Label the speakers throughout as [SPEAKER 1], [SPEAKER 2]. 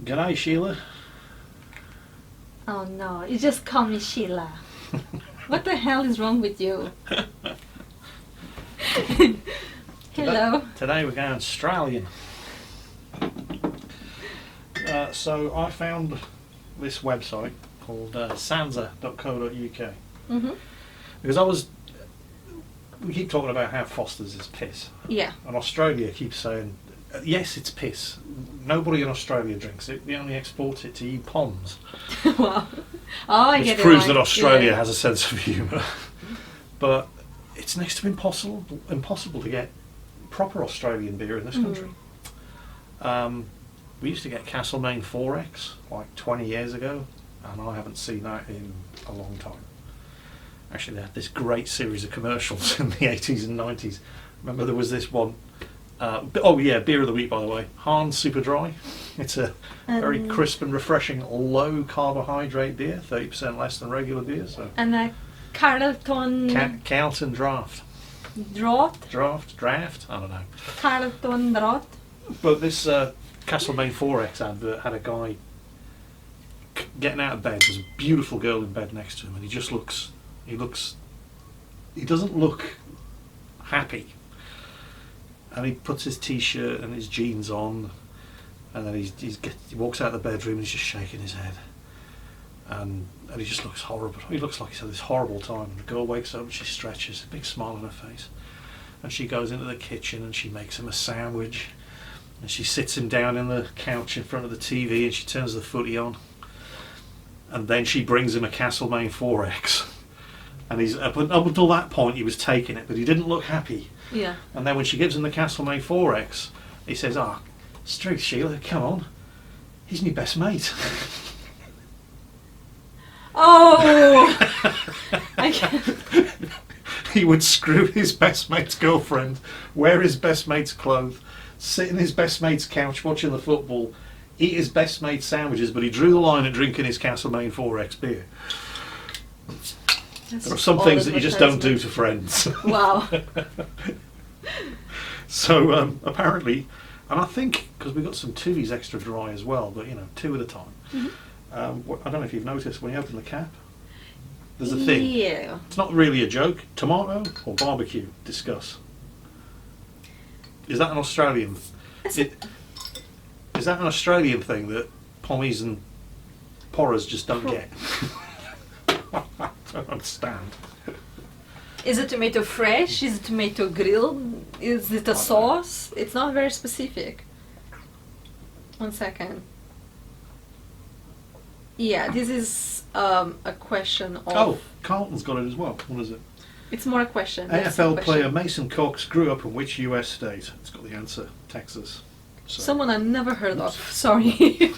[SPEAKER 1] G'day, Sheila.
[SPEAKER 2] Oh no, you just call me Sheila. What the hell is wrong with you? Hello.
[SPEAKER 1] Today we're going Australian. So I found this website called sansa.co.uk because we keep talking about how Foster's is piss.
[SPEAKER 2] Yeah.
[SPEAKER 1] And Australia keeps saying, yes, it's piss. Nobody in Australia drinks it. They only export it to you Poms.
[SPEAKER 2] Wow. Oh, I
[SPEAKER 1] Which
[SPEAKER 2] get it.
[SPEAKER 1] proves
[SPEAKER 2] Right.
[SPEAKER 1] that Australia
[SPEAKER 2] Yeah.
[SPEAKER 1] has a sense of humour. But it's next to impossible to get proper Australian beer in this country. We used to get Castlemaine 4X like 20 years ago, and I haven't seen that in a long time. Actually, they had this great series of commercials in the 80s and 90s. Remember there was this one, beer of the week, by the way, Hans Super Dry. It's a very crisp and refreshing low carbohydrate beer, 30% less than regular beer. So.
[SPEAKER 2] And a Carlton
[SPEAKER 1] Carlton Draft.
[SPEAKER 2] Draft?
[SPEAKER 1] I don't know.
[SPEAKER 2] Carlton Draft?
[SPEAKER 1] But this Castlemaine 4X advert had a guy getting out of bed. There's a beautiful girl in bed next to him, and he doesn't look happy. And he puts his t-shirt and his jeans on, and then he walks out of the bedroom and he's just shaking his head. And he just looks horrible. He looks like he's had this horrible time. And the girl wakes up and she stretches, a big smile on her face. And she goes into the kitchen and she makes him a sandwich. And she sits him down in the couch in front of the TV and she turns the footy on. And then she brings him a Castlemaine 4X. And he's up until that point he was taking it, but he didn't look happy.
[SPEAKER 2] Yeah.
[SPEAKER 1] And then when she gives him the Castlemaine 4X, he says, straight Sheila, come on. He's my best mate.
[SPEAKER 2] Oh! I can't.
[SPEAKER 1] He would screw his best mate's girlfriend, wear his best mate's clothes, sit in his best mate's couch watching the football, eat his best mate's sandwiches, but he drew the line at drinking his Castlemaine 4X beer. There are some things that you just don't do to friends.
[SPEAKER 2] Wow.
[SPEAKER 1] So apparently, and I think, because we got some Tuvies extra dry as well, but 2 at a time. I don't know if you've noticed, when you open the cap, there's a thing.
[SPEAKER 2] Yeah.
[SPEAKER 1] It's not really a joke. Tomato or barbecue? Discuss. Is that an Australian? Is that an Australian thing that pommies and porras just don't get? I don't understand.
[SPEAKER 2] Is it tomato fresh? Is it tomato grilled? Is it a sauce? It's not very specific. 1 second. Yeah, this is a question of...
[SPEAKER 1] Oh, Carlton's got it as well. What is it?
[SPEAKER 2] It's more a question.
[SPEAKER 1] AFL player Mason Cox grew up in which US state? It's got the answer. Texas. So
[SPEAKER 2] Someone I've never heard of. Sorry.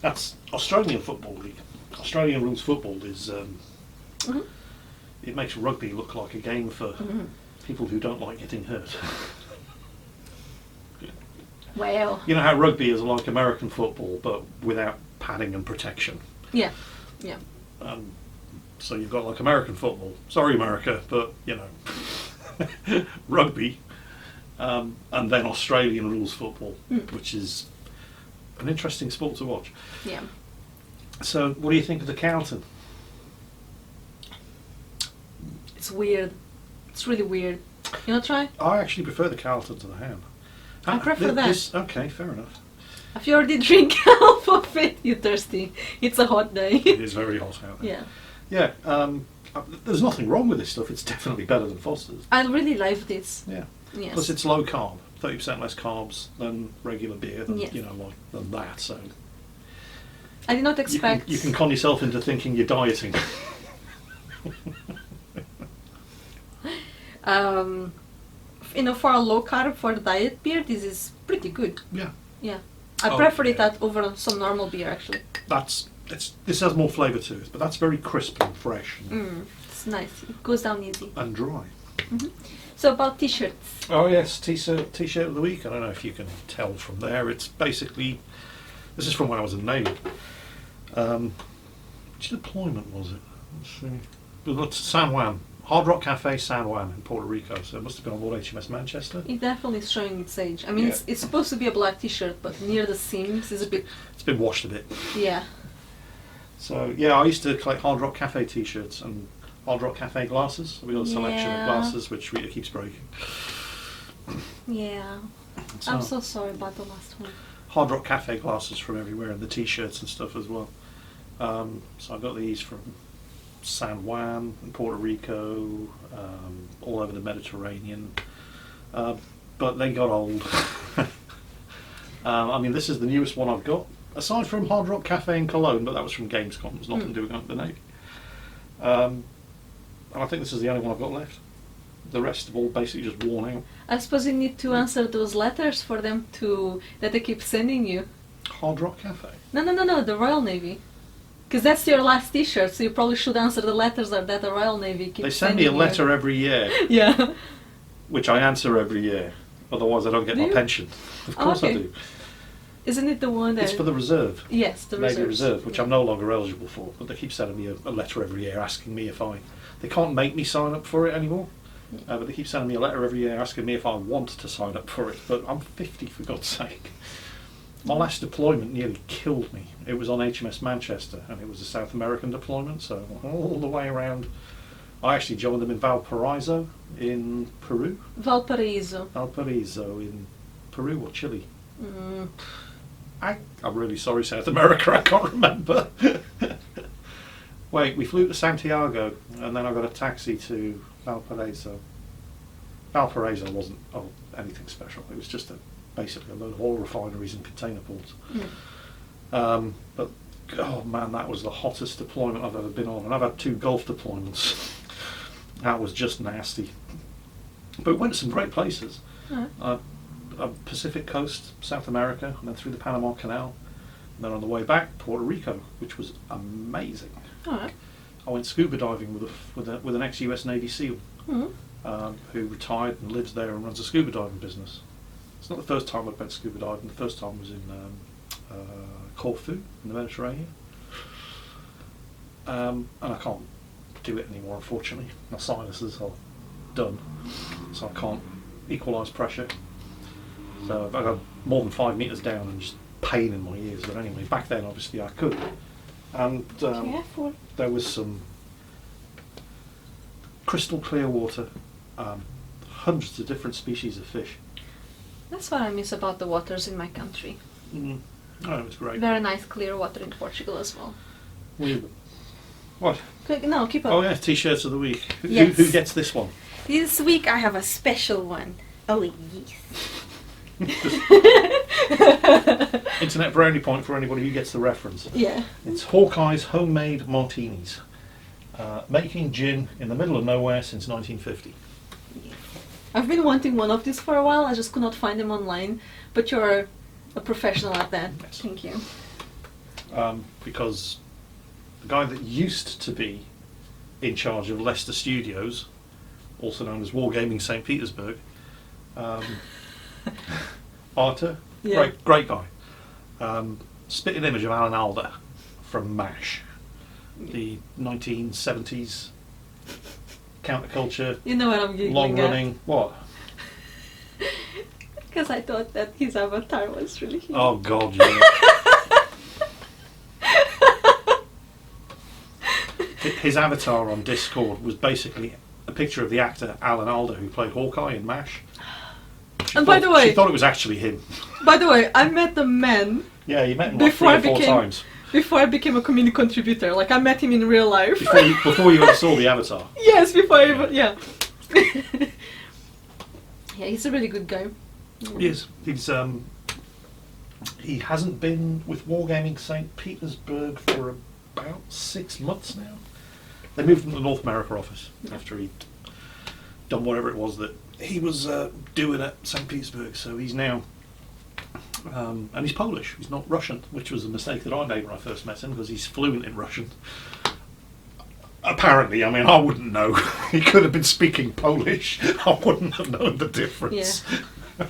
[SPEAKER 1] that's Australian Football League. Australian rules football is... It makes rugby look like a game for people who don't like getting hurt.
[SPEAKER 2] Well.
[SPEAKER 1] You know how rugby is like American football, but without padding and protection.
[SPEAKER 2] Yeah.
[SPEAKER 1] So you've got like American football. Sorry, America, but rugby, and then Australian rules football, which is an interesting sport to watch.
[SPEAKER 2] Yeah.
[SPEAKER 1] So, what do you think of the Carlton?
[SPEAKER 2] It's weird. It's really weird. You want to try?
[SPEAKER 1] I actually prefer the Carlton to the Ham.
[SPEAKER 2] I prefer that.
[SPEAKER 1] Okay, fair enough.
[SPEAKER 2] If you already drink half of it, you're thirsty. It's a hot day.
[SPEAKER 1] It is very hot out there.
[SPEAKER 2] Yeah.
[SPEAKER 1] Yeah. There's nothing wrong with this stuff. It's definitely better than Foster's.
[SPEAKER 2] I really like this.
[SPEAKER 1] Yeah.
[SPEAKER 2] Yes.
[SPEAKER 1] Plus, it's low carb, 30% less carbs than regular beer. Than
[SPEAKER 2] Yes.
[SPEAKER 1] than that. So.
[SPEAKER 2] I did not expect...
[SPEAKER 1] You can con yourself into thinking you're dieting.
[SPEAKER 2] For a low carb, for a diet beer, this is pretty good.
[SPEAKER 1] Yeah.
[SPEAKER 2] Yeah. I prefer it that over some normal beer, actually.
[SPEAKER 1] This has more flavour to it, but that's very crisp and fresh.
[SPEAKER 2] It's nice. It goes down easy.
[SPEAKER 1] And dry.
[SPEAKER 2] So about t-shirts.
[SPEAKER 1] Oh yes, t-shirt of the week. I don't know if you can tell from there. It's basically, this is from when I was in the Navy. Which deployment was it? Let's see. It was San Juan, Hard Rock Cafe San Juan in Puerto Rico, so it must have been on board HMS Manchester.
[SPEAKER 2] It definitely is showing its age. I mean,
[SPEAKER 1] Yeah.
[SPEAKER 2] it's supposed to be a black t-shirt, but near the seams is a bit...
[SPEAKER 1] It's been washed a bit.
[SPEAKER 2] Yeah.
[SPEAKER 1] So yeah, I used to collect Hard Rock Cafe T-shirts and Hard Rock Cafe glasses. We got a selection of
[SPEAKER 2] Yeah.
[SPEAKER 1] glasses which Rita keeps breaking.
[SPEAKER 2] Yeah.
[SPEAKER 1] So,
[SPEAKER 2] I'm so sorry about the last one.
[SPEAKER 1] Hard Rock Cafe glasses from everywhere, and the T-shirts and stuff as well. So I got these from San Juan in Puerto Rico, all over the Mediterranean, but they got old. I mean, this is the newest one I've got, aside from Hard Rock Cafe in Cologne, but that was from Gamescom. It was nothing doing with the Navy. And I think this is the only one I've got left. The rest have all basically just worn out.
[SPEAKER 2] I suppose you need to answer those letters for them to... that they keep sending you.
[SPEAKER 1] Hard Rock Cafe?
[SPEAKER 2] No, the Royal Navy. Because that's your last t-shirt, so you probably should answer the letters that the Royal Navy keeps
[SPEAKER 1] They send me a letter every year,
[SPEAKER 2] Yeah.
[SPEAKER 1] which I answer every year. Otherwise I don't get
[SPEAKER 2] Do
[SPEAKER 1] my
[SPEAKER 2] you?
[SPEAKER 1] pension. Of course I
[SPEAKER 2] okay.
[SPEAKER 1] do.
[SPEAKER 2] Isn't it the one that...
[SPEAKER 1] It's for the reserve.
[SPEAKER 2] Yes, the
[SPEAKER 1] Navy
[SPEAKER 2] reserves.
[SPEAKER 1] Reserve, which I'm no longer eligible for, but they keep sending me a letter every year asking me if I... They can't make me sign up for it anymore, but they keep sending me a letter every year asking me if I want to sign up for it, but I'm 50 for God's sake. My last deployment nearly killed me. It was on HMS Manchester, and it was a South American deployment, so all the way around. I actually joined them in Valparaiso in Peru.
[SPEAKER 2] Valparaiso.
[SPEAKER 1] Valparaiso in Peru or Chile.
[SPEAKER 2] Mm.
[SPEAKER 1] I'm really sorry, South America, I can't remember. Wait, we flew to Santiago and then I got a taxi to Valparaiso. Valparaiso wasn't anything special, it was just basically a load of oil refineries and container ports. But oh man, that was the hottest deployment I've ever been on, and I've had 2 Gulf deployments. That was just nasty. But we went to some great places. Pacific coast, South America, and then through the Panama Canal, and then on the way back, Puerto Rico, which was amazing.
[SPEAKER 2] Alright.
[SPEAKER 1] I went scuba diving with an ex-US Navy SEAL who retired and lives there and runs a scuba diving business. It's not the first time I've been scuba diving. The first time was in Corfu in the Mediterranean, and I can't do it anymore, unfortunately. My sinuses are done, so I can't equalise pressure. So I got more than 5 metres down and just pain in my ears. But anyway, back then obviously I could. And
[SPEAKER 2] Careful.
[SPEAKER 1] there was some crystal clear water, hundreds of different species of fish.
[SPEAKER 2] That's what I miss about the waters in my country.
[SPEAKER 1] Oh, it was great.
[SPEAKER 2] Very nice clear water in Portugal as well.
[SPEAKER 1] What?
[SPEAKER 2] No, keep up.
[SPEAKER 1] Oh yeah, T-shirts of the week.
[SPEAKER 2] Yes.
[SPEAKER 1] Who gets this one?
[SPEAKER 2] This week I have a special one. Oh yes.
[SPEAKER 1] Internet brownie point for anybody who gets the reference.
[SPEAKER 2] Yeah.
[SPEAKER 1] It's Hawkeye's homemade martinis. Making gin in the middle of nowhere since 1950.
[SPEAKER 2] I've been wanting one of these for a while. I just could not find them online. But you're a professional at that.
[SPEAKER 1] Yes.
[SPEAKER 2] Thank you.
[SPEAKER 1] Because the guy that used to be in charge of Leicester Studios, also known as Wargaming St. Petersburg, Arthur,
[SPEAKER 2] Yeah.
[SPEAKER 1] great guy. Spit an image of Alan Alda from MASH, the 1970s counterculture,
[SPEAKER 2] You know what I'm giggling
[SPEAKER 1] long running. What?
[SPEAKER 2] Because I thought that his avatar was really huge.
[SPEAKER 1] Oh God, yeah. His avatar on Discord was basically a picture of the actor Alan Alda who played Hawkeye in MASH.
[SPEAKER 2] And by the way,
[SPEAKER 1] she thought it was actually him.
[SPEAKER 2] By the way, I met the man
[SPEAKER 1] Yeah, you met him like
[SPEAKER 2] Before
[SPEAKER 1] 3 or 4
[SPEAKER 2] I became-
[SPEAKER 1] times
[SPEAKER 2] before I became a community contributor. Like, I met him in real life.
[SPEAKER 1] before you ever saw the avatar.
[SPEAKER 2] Yes, before I even... Yeah. Yeah, he's a really good guy.
[SPEAKER 1] He is. He hasn't been with Wargaming St. Petersburg for about 6 months now. They moved him to the North America office after he'd done whatever it was that he was doing at St. Petersburg. So he's now, and he's Polish. He's not Russian, which was a mistake that I made when I first met him because he's fluent in Russian. Apparently, I mean, I wouldn't know. He could have been speaking Polish. I wouldn't have known the difference.
[SPEAKER 2] Yeah.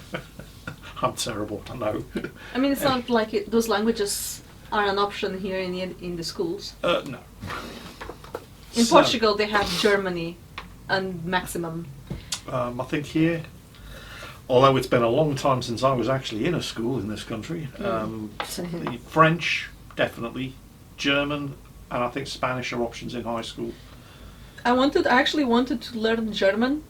[SPEAKER 1] I'm terrible, I know.
[SPEAKER 2] I mean, it's not like those languages are an option here in the schools.
[SPEAKER 1] No.
[SPEAKER 2] In
[SPEAKER 1] So-
[SPEAKER 2] Portugal, they have Germany and maximum?
[SPEAKER 1] I think here, although it's been a long time since I was actually in a school in this country, the French, definitely, German, and I think Spanish are options in high school.
[SPEAKER 2] I actually wanted to learn German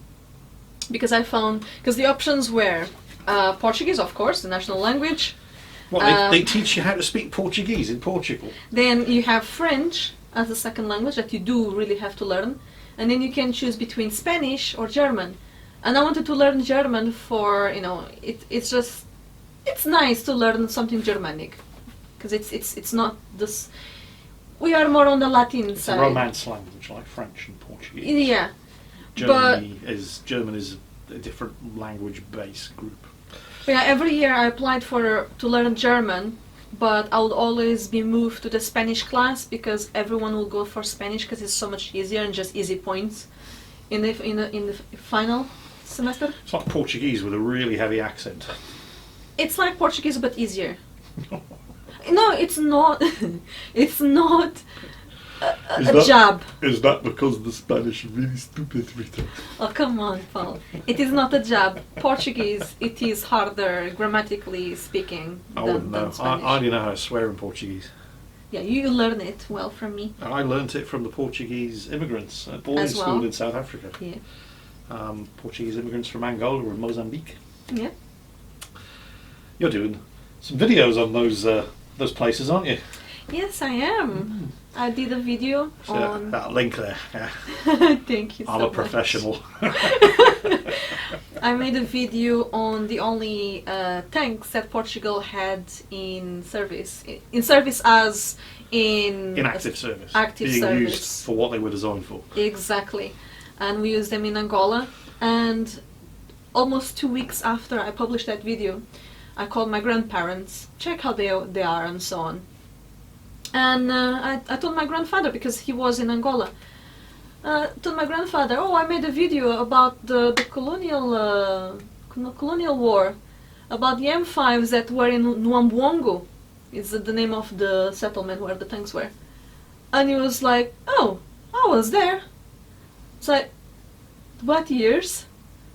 [SPEAKER 2] because because the options were Portuguese, of course, the national language.
[SPEAKER 1] What, they teach you how to speak Portuguese in Portugal?
[SPEAKER 2] Then you have French as a second language that you do really have to learn. And then you can choose between Spanish or German. And I wanted to learn German for, it's nice to learn something Germanic. Because it's not this, we are more on the Latin
[SPEAKER 1] It's
[SPEAKER 2] side.
[SPEAKER 1] a Romance language like French and Portuguese.
[SPEAKER 2] Yeah.
[SPEAKER 1] German is a different language base group.
[SPEAKER 2] Yeah, every year I applied to learn German, but I would always be moved to the Spanish class because everyone will go for Spanish because it's so much easier and just easy points in the final semester.
[SPEAKER 1] It's like Portuguese with a really heavy accent.
[SPEAKER 2] It's like Portuguese but easier. No, it's not. It's not a job.
[SPEAKER 1] Is that because the Spanish is really stupid, Rita?
[SPEAKER 2] Oh, come on, Paul. It is not a job. Portuguese, it is harder grammatically speaking than Spanish.
[SPEAKER 1] I didn't know how to swear in Portuguese.
[SPEAKER 2] Yeah, you learn it well from me.
[SPEAKER 1] I learnt it from the Portuguese immigrants at boarding school in South Africa.
[SPEAKER 2] Yeah.
[SPEAKER 1] Portuguese immigrants from Angola and Mozambique.
[SPEAKER 2] Yeah.
[SPEAKER 1] You're doing some videos on those places, aren't you?
[SPEAKER 2] Yes, I am. I did a video on...
[SPEAKER 1] That link there. Yeah.
[SPEAKER 2] Thank you so much.
[SPEAKER 1] I'm a professional.
[SPEAKER 2] I made a video on the only tanks that Portugal had in service. In service as in...
[SPEAKER 1] In active service.
[SPEAKER 2] Active
[SPEAKER 1] being
[SPEAKER 2] service.
[SPEAKER 1] used for what they were designed for.
[SPEAKER 2] Exactly. And we used them in Angola. And almost 2 weeks after I published that video, I called my grandparents, check how they are and so on. And I told my grandfather, because he was in Angola, told my grandfather, oh, I made a video about the colonial war, about the M5s that were in Nwambongo, is the name of the settlement where the tanks were. And he was like, oh, I was there. It's like, what years?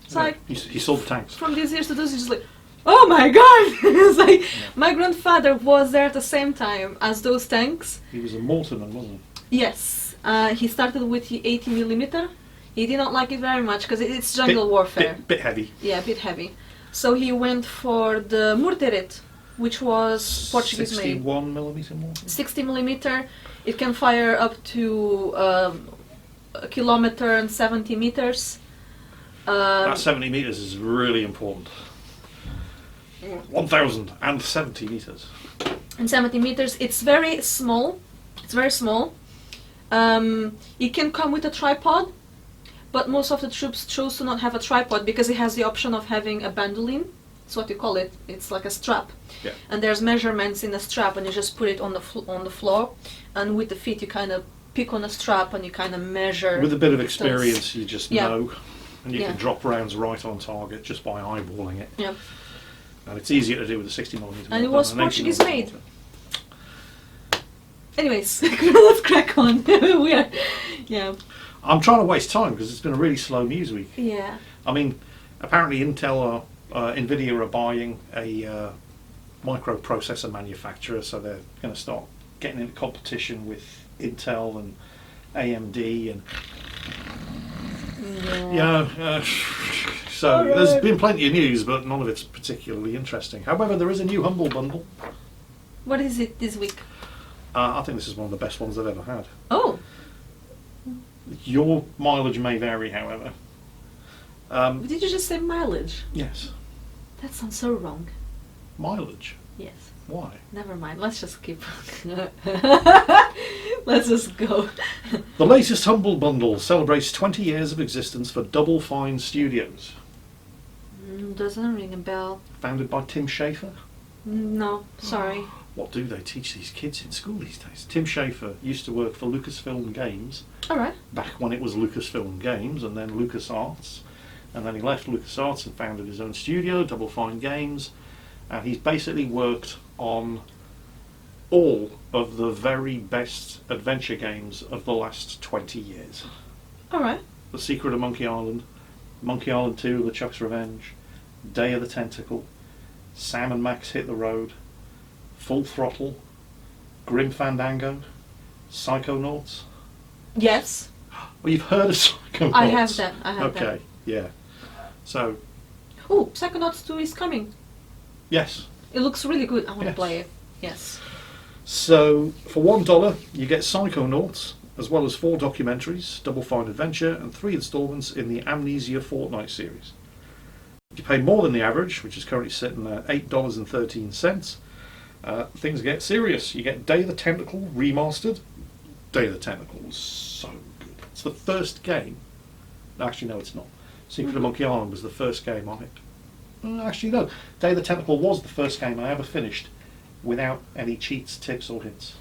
[SPEAKER 2] It's like,
[SPEAKER 1] he saw the tanks.
[SPEAKER 2] From these years to those years, like, oh my god! It's like, my grandfather was there at the same time as those tanks.
[SPEAKER 1] He was a Morton, wasn't
[SPEAKER 2] he? Yes. He started with the 80mm. He did not like it very much because it's jungle warfare.
[SPEAKER 1] Bit heavy.
[SPEAKER 2] Yeah, a bit heavy. So he went for the Murteret, which was Portuguese made.
[SPEAKER 1] 61mm mortar?
[SPEAKER 2] 60mm. It can fire up to a kilometer and 70 meters.
[SPEAKER 1] That 70 meters is really important. 1,070 meters.
[SPEAKER 2] And 70 meters. It's very small. It's very small. It can come with a tripod, but most of the troops chose to not have a tripod because it has the option of having a bandolin. That's what you call it. It's like a strap.
[SPEAKER 1] Yeah.
[SPEAKER 2] And there's measurements in the strap, and you just put it on the floor, and with the feet you kind of pick on the strap and you kind of measure.
[SPEAKER 1] With a bit of experience, you just
[SPEAKER 2] Yeah.
[SPEAKER 1] know, and you
[SPEAKER 2] Yeah.
[SPEAKER 1] can drop rounds right on target just by eyeballing it.
[SPEAKER 2] Yeah.
[SPEAKER 1] And it's easier to do with a 60mm.
[SPEAKER 2] And it was Portuguese made.
[SPEAKER 1] Mortar.
[SPEAKER 2] Anyways, let's crack on. Yeah.
[SPEAKER 1] I'm trying to waste time because it's been a really slow news week.
[SPEAKER 2] Yeah.
[SPEAKER 1] I mean, apparently Intel Nvidia are buying a microprocessor manufacturer, so they're going to start getting into competition with Intel and AMD and so there's been plenty of news, but none of it's particularly interesting. However, there is a new Humble Bundle.
[SPEAKER 2] What is it this week?
[SPEAKER 1] I think this is one of the best ones I've ever had.
[SPEAKER 2] Oh.
[SPEAKER 1] Your mileage may vary, however.
[SPEAKER 2] Did you just say mileage?
[SPEAKER 1] Yes.
[SPEAKER 2] That sounds so wrong.
[SPEAKER 1] Mileage?
[SPEAKER 2] Yes.
[SPEAKER 1] Why?
[SPEAKER 2] Never mind. Let's just keep. Let's just go.
[SPEAKER 1] The latest Humble Bundle celebrates 20 years of existence for Double Fine Studios.
[SPEAKER 2] Doesn't ring a bell.
[SPEAKER 1] Founded by Tim Schafer.
[SPEAKER 2] No, sorry.
[SPEAKER 1] What do they teach these kids in school these days? Tim Schafer used to work for Lucasfilm Games.
[SPEAKER 2] Alright.
[SPEAKER 1] Back when it was Lucasfilm Games and then LucasArts. And then he left LucasArts and founded his own studio, Double Fine Games. And he's basically worked on all of the very best adventure games of the last 20 years.
[SPEAKER 2] Alright.
[SPEAKER 1] The Secret of Monkey Island, Monkey Island 2, LeChuck's Revenge, Day of the Tentacle, Sam and Max Hit the Road, Full Throttle, Grim Fandango, Psychonauts.
[SPEAKER 2] Yes.
[SPEAKER 1] Well, you've heard of Psychonauts.
[SPEAKER 2] I have that.
[SPEAKER 1] Okay, yeah. So.
[SPEAKER 2] Oh, Psychonauts 2 is coming.
[SPEAKER 1] Yes.
[SPEAKER 2] It looks really good. I want to
[SPEAKER 1] Yes.
[SPEAKER 2] play it. Yes.
[SPEAKER 1] So, for $1, you get Psychonauts, as well as 4 documentaries, Double Fine Adventure, and 3 installments in the Amnesia Fortnite series. If you pay more than the average, which is currently sitting at $8.13, things get serious. You get Day of the Tentacle Remastered. Day of the Tentacle was so good. It's the first game. Actually, no, it's not. Secret of Monkey Island was the first game on it. Actually, no. Day of the Tentacle was the first game I ever finished without any cheats, tips, or hints.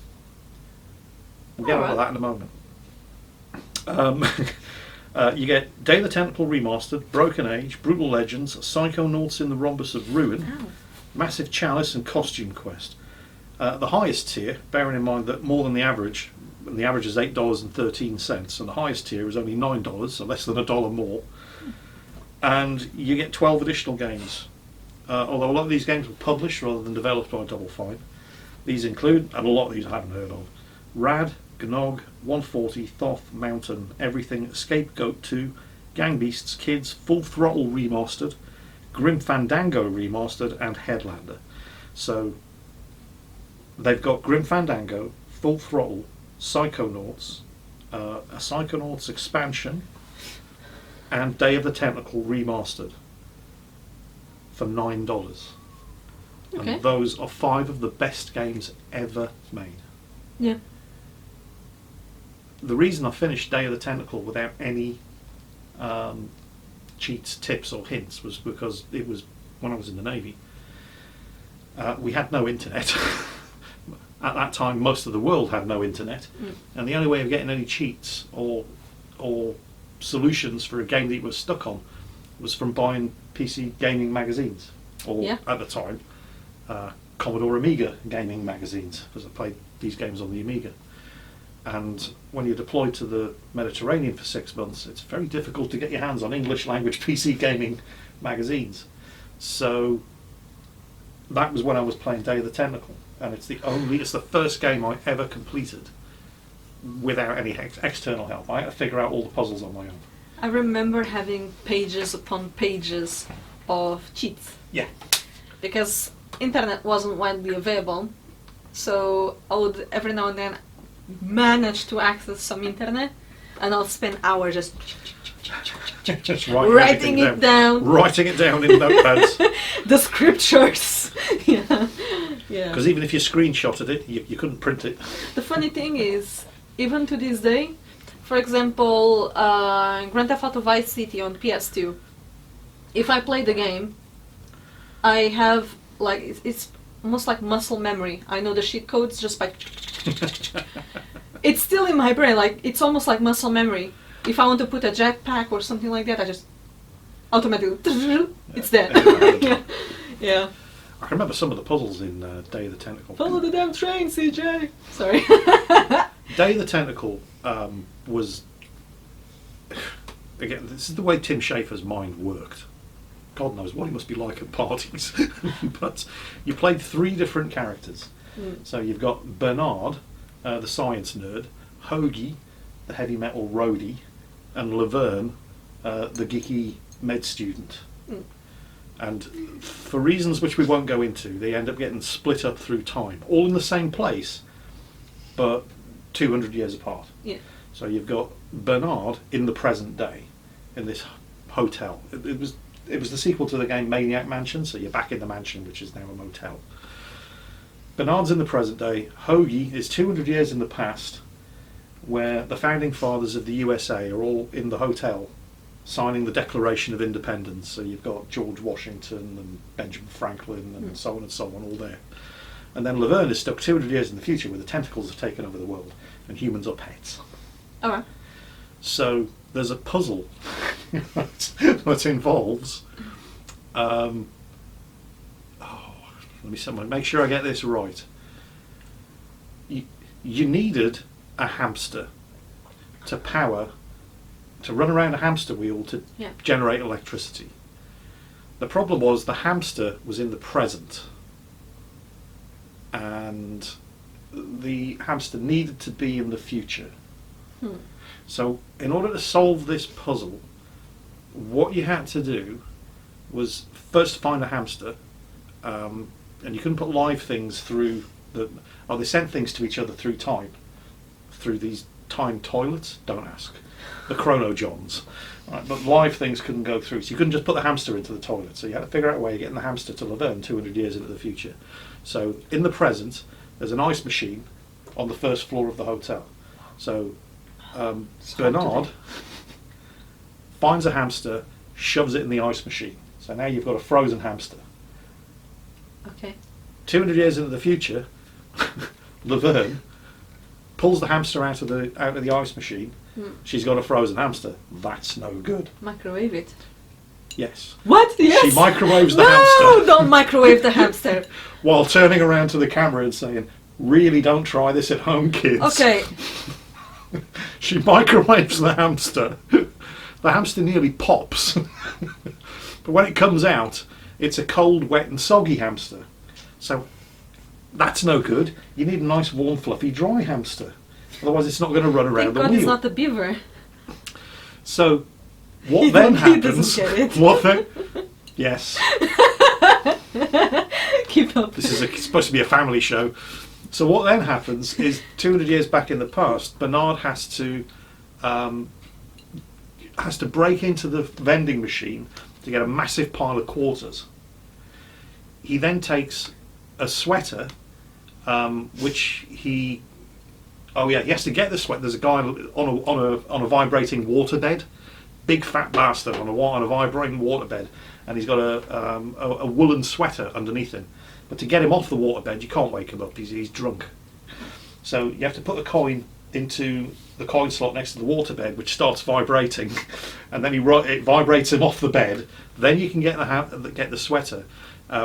[SPEAKER 1] We'll get on to that in a moment. You get Day of the Tentacle Remastered, Broken Age, Brutal Legends, Psychonauts in the Rhombus of Ruin, Massive Chalice, and Costume Quest. The highest tier, bearing in mind that more than the average, and the average is $8.13, and the highest tier is only $9, so less than $1 more. And you get 12 additional games. Although a lot of these games were published rather than developed by Double Fine. These include, and a lot of these I haven't heard of, Rad, Gnog, 140, Thoth, Mountain, Everything, Scapegoat 2, Gang Beasts, Kids, Full Throttle Remastered, Grim Fandango Remastered, and Headlander. So they've got Grim Fandango, Full Throttle, Psychonauts, a Psychonauts expansion, and Day of the Tentacle Remastered for $9.
[SPEAKER 2] Okay.
[SPEAKER 1] And those are 5 of the best games ever made.
[SPEAKER 2] Yeah.
[SPEAKER 1] The reason I finished Day of the Tentacle without any cheats, tips, or hints was because it was when I was in the Navy. We had no internet. At that time, most of the world had no internet, and the only way of getting any cheats or solutions for a game that you were stuck on was from buying PC gaming magazines, or at the time, Commodore Amiga gaming magazines, because I played these games on the Amiga. And when you're deployed to the Mediterranean for 6 months, it's very difficult to get your hands on English language PC gaming magazines. So that was when I was playing Day of the Tentacle, and it's the first game I ever completed without any external help. I had to figure out all the puzzles on my own.
[SPEAKER 2] I remember having pages upon pages of cheats.
[SPEAKER 1] Yeah.
[SPEAKER 2] Because internet wasn't widely available, so I would every now and then manage to access some internet, and I'll spend hours just writing it down.
[SPEAKER 1] Writing it down in notepads.
[SPEAKER 2] The scriptures. Yeah.
[SPEAKER 1] Because even if you screenshotted it, you couldn't print it.
[SPEAKER 2] The funny thing is, even to this day, for example, Grand Theft Auto Vice City on PS2, if I play the game, I have, like, it's almost like muscle memory. I know the cheat codes just by... It's still in my brain, like, it's almost like muscle memory. If I want to put a jetpack or something like that, I just automatically... It's there. Yeah.
[SPEAKER 1] I remember some of the puzzles in Day of the Tentacle.
[SPEAKER 2] Follow the damn train, CJ! Sorry.
[SPEAKER 1] Day of the Tentacle was... Again, this is the way Tim Schafer's mind worked. God knows what he must be like at parties. But you played 3 different characters. So you've got Bernard, the science nerd, Hoagie, the heavy metal roadie, and Laverne, the geeky med student. And for reasons which we won't go into, they end up getting split up through time, all in the same place, but 200 years apart.
[SPEAKER 2] Yeah.
[SPEAKER 1] So you've got Bernard in the present day, in this hotel. It was the sequel to the game Maniac Mansion, so you're back in the mansion, which is now a motel. Bernard's in the present day. Hoagie is 200 years in the past, where the founding fathers of the USA are all in the hotel signing the Declaration of Independence. So you've got George Washington and Benjamin Franklin and so on and so on all there. And then Laverne is stuck 200 years in the future, where the tentacles have taken over the world and humans are pets.
[SPEAKER 2] Alright.
[SPEAKER 1] So there's a puzzle that involves let me make sure I get this right. You needed a hamster to power to run around a hamster wheel to
[SPEAKER 2] Yeah.
[SPEAKER 1] generate electricity. The problem was the hamster was in the present, and the hamster needed to be in the future. So in order to solve this puzzle, what you had to do was first find a hamster, and you couldn't put live things through they sent things to each other through time, through these time toilets, don't ask, the chrono-johns. Right, but live things couldn't go through, so you couldn't just put the hamster into the toilet, so you had to figure out a way of getting the hamster to Laverne 200 years into the future. So in the present, there's an ice machine on the first floor of the hotel. So Bernard finds a hamster, shoves it in the ice machine. So now you've got a frozen hamster.
[SPEAKER 2] Okay.
[SPEAKER 1] 200 years into the future, Laverne pulls the hamster out of the ice machine. She's got a frozen hamster. That's no good.
[SPEAKER 2] Microwave it.
[SPEAKER 1] Yes.
[SPEAKER 2] What? Yes.
[SPEAKER 1] She microwaves the
[SPEAKER 2] No,
[SPEAKER 1] hamster
[SPEAKER 2] don't microwave the hamster.
[SPEAKER 1] while turning around to the camera and saying, "Really, don't try this at home, kids."
[SPEAKER 2] Okay.
[SPEAKER 1] She microwaves the hamster. The hamster nearly pops. But when it comes out, it's a cold, wet and soggy hamster. So that's no good. You need a nice, warm, fluffy, dry hamster. Otherwise it's not going to run around
[SPEAKER 2] Thank
[SPEAKER 1] the
[SPEAKER 2] God
[SPEAKER 1] wheel.
[SPEAKER 2] it's not the beaver.
[SPEAKER 1] So what then
[SPEAKER 2] He
[SPEAKER 1] happens...
[SPEAKER 2] doesn't get it.
[SPEAKER 1] What then... Yes.
[SPEAKER 2] Keep up.
[SPEAKER 1] This is supposed to be a family show. So what then happens is 200 years back in the past, Bernard has to break into the vending machine to get a massive pile of quarters. He then takes a sweater, which he has to get the sweater. There's a guy on a vibrating waterbed, big fat bastard on a vibrating waterbed, and he's got a woolen sweater underneath him. But to get him off the waterbed, you can't wake him up. He's drunk. So you have to put a coin into the coin slot next to the waterbed, which starts vibrating, and then it vibrates him off the bed. Then you can get the sweater,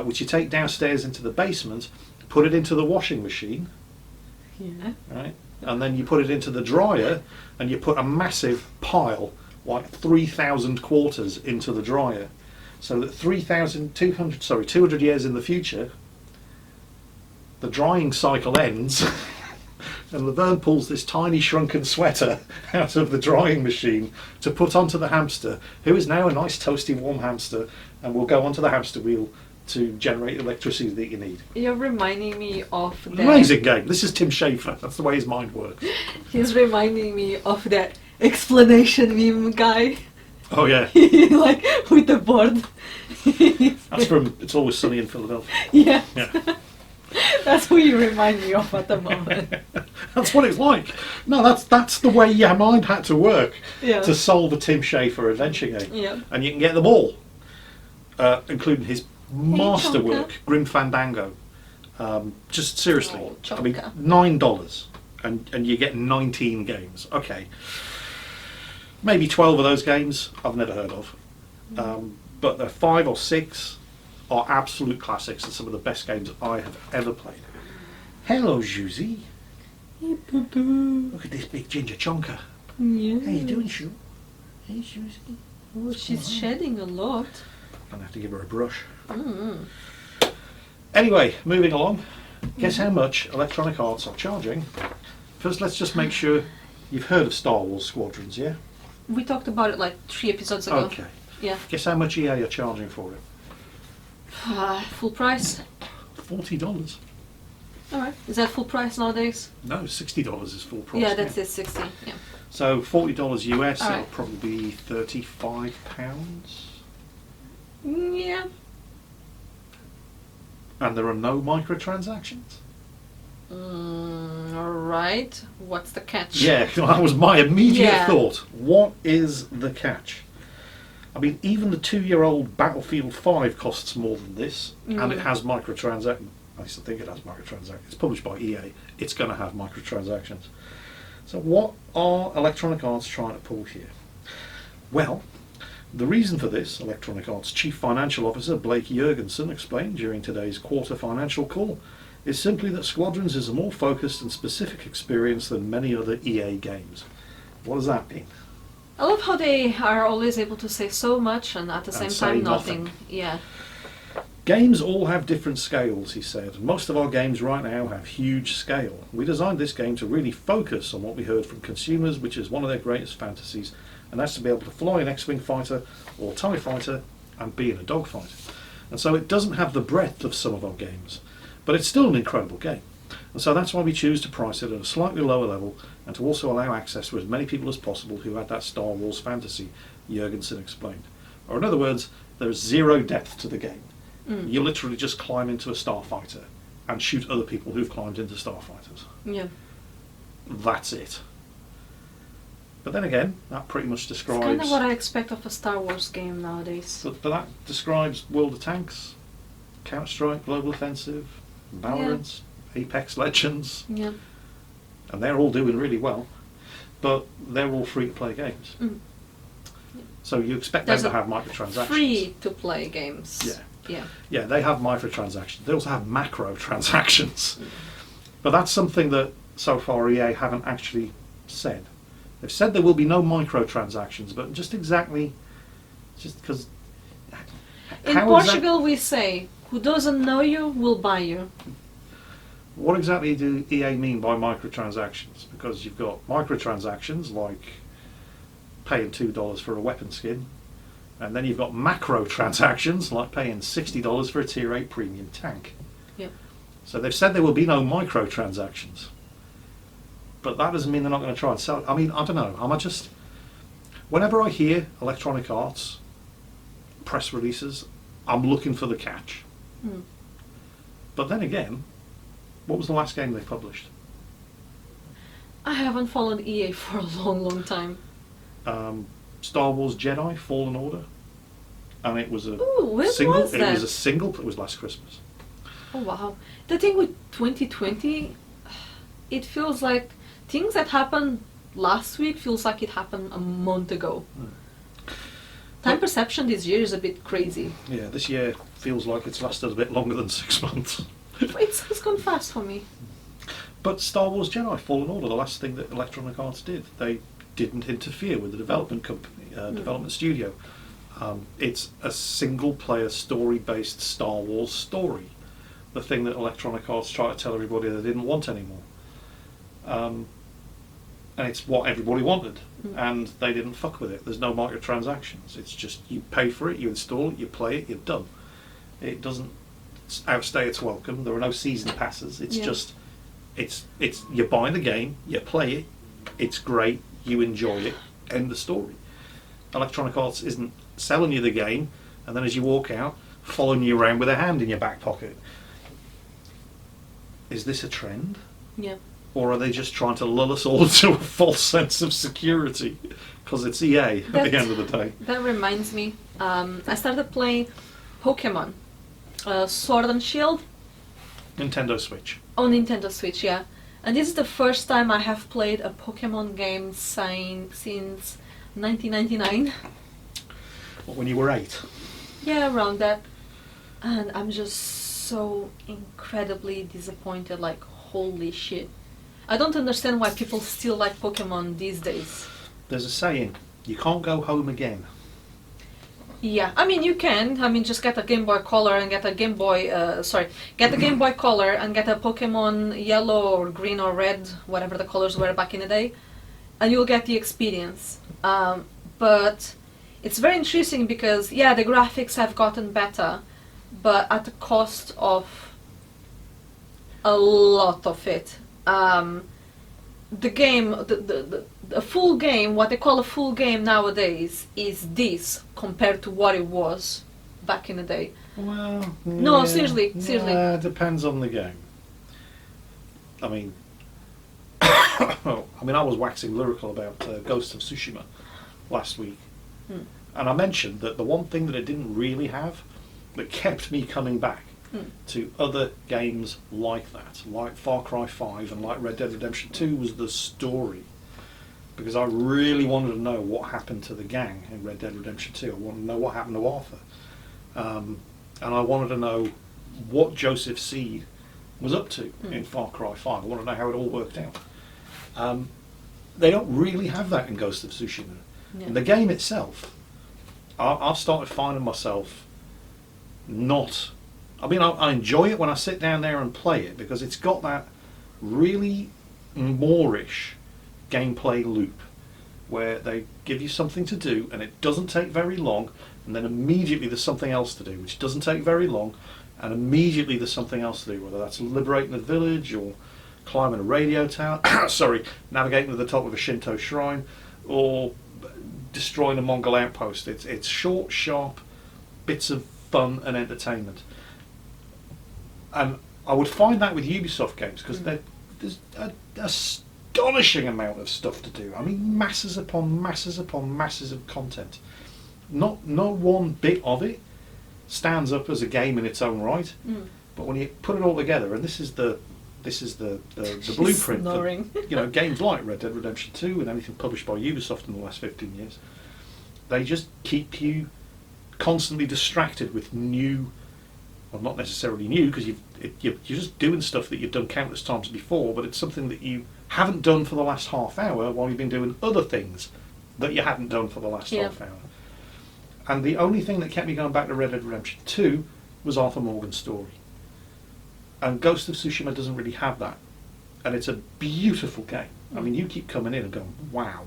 [SPEAKER 1] which you take downstairs into the basement, put it into the washing machine, right, and then you put it into the dryer, and you put a massive pile, like 3,000 quarters, into the dryer, so that 200 years in the future, the drying cycle ends. And Laverne pulls this tiny shrunken sweater out of the drying machine to put onto the hamster, who is now a nice toasty warm hamster, and will go onto the hamster wheel to generate the electricity that you need.
[SPEAKER 2] You're reminding me of that.
[SPEAKER 1] Amazing game. This is Tim Schafer. That's the way his mind works.
[SPEAKER 2] He's reminding me of that explanation meme guy.
[SPEAKER 1] Oh yeah.
[SPEAKER 2] Like with the board.
[SPEAKER 1] That's from It's Always Sunny in Philadelphia.
[SPEAKER 2] Yeah.
[SPEAKER 1] Yeah.
[SPEAKER 2] That's who you remind me of at the moment.
[SPEAKER 1] That's what it's like. No, that's the way your mind had to work
[SPEAKER 2] Yeah.
[SPEAKER 1] to solve a Tim Schafer adventure game.
[SPEAKER 2] Yeah.
[SPEAKER 1] And you can get them all, including his masterwork,
[SPEAKER 2] Chonka.
[SPEAKER 1] Grim Fandango. Just seriously,
[SPEAKER 2] Oh,
[SPEAKER 1] I mean,
[SPEAKER 2] Chonka.
[SPEAKER 1] $9, and you get 19 games. Okay, maybe 12 of those games I've never heard of, but the 5 or 6 are absolute classics and some of the best games I have ever played. Hello, Juicy.
[SPEAKER 2] Hey, boo-boo.
[SPEAKER 1] Look at this big ginger chonker.
[SPEAKER 2] Yeah.
[SPEAKER 1] How you doing, Sue? Hey, Susie.
[SPEAKER 2] Oh, she's shedding a lot.
[SPEAKER 1] I'm gonna have to give her a brush.
[SPEAKER 2] Mm.
[SPEAKER 1] Anyway, moving along. Guess how much Electronic Arts are charging? First, let's just make sure you've heard of Star Wars Squadrons, yeah?
[SPEAKER 2] We talked about it like 3 episodes ago.
[SPEAKER 1] Okay.
[SPEAKER 2] Yeah.
[SPEAKER 1] Guess how much EA are charging for it?
[SPEAKER 2] Full price.
[SPEAKER 1] $40.
[SPEAKER 2] Alright. Is that full price nowadays?
[SPEAKER 1] No, $60 is full price.
[SPEAKER 2] Yeah, that's it, 60. Yeah.
[SPEAKER 1] So $40 US,
[SPEAKER 2] All
[SPEAKER 1] it'll
[SPEAKER 2] right.
[SPEAKER 1] probably be £35.
[SPEAKER 2] Yeah.
[SPEAKER 1] And there are no microtransactions.
[SPEAKER 2] Alright. What's the catch?
[SPEAKER 1] Yeah, that was my immediate
[SPEAKER 2] Yeah.
[SPEAKER 1] thought. What is the catch? I mean, even the 2-year-old Battlefield 5 costs more than this, and it has microtransactions. I used to think it has microtransactions. It's published by EA. It's going to have microtransactions. So what are Electronic Arts trying to pull here? Well, the reason for this, Electronic Arts Chief Financial Officer Blake Jurgensen explained during today's quarter financial call, is simply that Squadrons is a more focused and specific experience than many other EA games. What does that mean?
[SPEAKER 2] I love how they are always able to say so much and at the same
[SPEAKER 1] say
[SPEAKER 2] time
[SPEAKER 1] nothing.
[SPEAKER 2] nothing. Yeah.
[SPEAKER 1] Games all have different scales, he said. Most of our games right now have huge scale. We designed this game to really focus on what we heard from consumers, which is one of their greatest fantasies, and that's to be able to fly an X-Wing fighter or TIE fighter and be in a dogfight. And so it doesn't have the breadth of some of our games, but it's still an incredible game. And so that's why we choose to price it at a slightly lower level and to also allow access to as many people as possible who had that Star Wars fantasy, Jurgensen explained. Or in other words, there's zero depth to the game. You literally just climb into a starfighter and shoot other people who've climbed into starfighters.
[SPEAKER 2] Yeah.
[SPEAKER 1] That's it. But then again, that pretty much
[SPEAKER 2] It's
[SPEAKER 1] describes...
[SPEAKER 2] kind of what I expect of a Star Wars game nowadays.
[SPEAKER 1] But that describes World of Tanks, Counter-Strike, Global Offensive, Valorant, Apex Legends,
[SPEAKER 2] Yeah.
[SPEAKER 1] and they're all doing really well, but they're all free-to-play games. So you expect
[SPEAKER 2] There's
[SPEAKER 1] them to
[SPEAKER 2] a
[SPEAKER 1] have microtransactions.
[SPEAKER 2] Free-to-play games.
[SPEAKER 1] Yeah.
[SPEAKER 2] Yeah.
[SPEAKER 1] Yeah, they have microtransactions. They also have macro transactions. But that's something that so far EA haven't actually said. They've said there will be no microtransactions, but just because...
[SPEAKER 2] In Portugal we say, who doesn't know you will buy you.
[SPEAKER 1] What exactly do EA mean by microtransactions? Because you've got microtransactions like paying $2 for a weapon skin, and then you've got macro transactions like paying $60 for a tier 8 premium tank.
[SPEAKER 2] Yep.
[SPEAKER 1] So they've said there will be no microtransactions, but that doesn't mean they're not going to try and sell it. I mean, I don't know. Whenever I hear Electronic Arts press releases, I'm looking for the catch. But then again, what was the last game they published?
[SPEAKER 2] I haven't followed EA for a long time.
[SPEAKER 1] Star Wars Jedi Fallen Order, and it was a
[SPEAKER 2] when
[SPEAKER 1] single.
[SPEAKER 2] was
[SPEAKER 1] It
[SPEAKER 2] that?
[SPEAKER 1] was a single. It was last Christmas.
[SPEAKER 2] Oh wow. The thing with 2020, it feels like things that happened last week feels like it happened a month ago. Time perception this year is a bit crazy.
[SPEAKER 1] Yeah, this year feels like it's lasted a bit longer than 6 months.
[SPEAKER 2] It's gone fast for me.
[SPEAKER 1] But Star Wars Jedi Fallen Order, the last thing that Electronic Arts did, they didn't interfere with the development company, development studio. It's a single-player story-based Star Wars story. The thing that Electronic Arts tried to tell everybody they didn't want anymore. And it's what everybody wanted, and they didn't fuck with it. There's no microtransactions. It's just you pay for it, you install it, you play it, you're done. It doesn't outstay its welcome. There are no season passes. It's just it's you're buying the game, you play it, it's great, you enjoy it, end the story. Electronic Arts isn't selling you the game and then as you walk out, following you around with a hand in your back pocket. Is this a trend?
[SPEAKER 2] Yeah.
[SPEAKER 1] Or are they just trying to lull us all into a false sense of security? Because it's EA at the end of the day.
[SPEAKER 2] That reminds me, I started playing Pokemon, Sword and Shield.
[SPEAKER 1] Nintendo Switch.
[SPEAKER 2] On Nintendo Switch, yeah. And this is the first time I have played a Pokemon game since 1999.
[SPEAKER 1] When you were 8?
[SPEAKER 2] Yeah, around that. And I'm just so incredibly disappointed, like, holy shit. I don't understand why people still like Pokemon these days.
[SPEAKER 1] There's a saying, you can't go home again.
[SPEAKER 2] Yeah, I mean you can. I mean just get a Game Boy Color and get a Game Boy. Get a Game Boy Color and get a Pokemon Yellow or Green or Red, whatever the colors were back in the day, and you'll get the experience. But it's very interesting because yeah, the graphics have gotten better, but at the cost of a lot of it. The game, the full game, what they call a full game nowadays, is this compared to what it was back in the day.
[SPEAKER 1] Well,
[SPEAKER 2] No,
[SPEAKER 1] yeah,
[SPEAKER 2] seriously.
[SPEAKER 1] Yeah, depends on the game. I mean, I was waxing lyrical about Ghost of Tsushima last week, and I mentioned that the one thing that it didn't really have that kept me coming back to other games like that, like Far Cry 5 and like Red Dead Redemption 2, was the story. Because I really wanted to know what happened to the gang in Red Dead Redemption 2. I wanted to know what happened to Arthur. And I wanted to know what Joseph Seed was up to in Far Cry 5. I wanted to know how it all worked out. They don't really have that in Ghost of Tsushima.
[SPEAKER 2] Yeah.
[SPEAKER 1] And the game itself, I've started finding myself not... I mean, I enjoy it when I sit down there and play it because it's got that really Moorish gameplay loop where they give you something to do and it doesn't take very long, and then immediately there's something else to do which doesn't take very long, and immediately there's something else to do, whether that's liberating the village or climbing a radio tower, navigating to the top of a Shinto shrine, or destroying a Mongol outpost. It's short, sharp bits of fun and entertainment. And I would find that with Ubisoft games because there's an astonishing amount of stuff to do. I mean, masses upon masses upon masses of content. No one bit of it stands up as a game in its own right. But when you put it all together, and this is the blueprint for games like Red Dead Redemption 2 and anything published by Ubisoft in the last 15 years. They just keep you constantly distracted with new, well, not necessarily new, because you're just doing stuff that you've done countless times before, but it's something that you haven't done for the last half hour while you've been doing other things that you hadn't done for the last half hour. And the only thing that kept me going back to Red Dead Redemption 2 was Arthur Morgan's story. And Ghost of Tsushima doesn't really have that. And it's a beautiful game. I mean, you keep coming in and going, wow.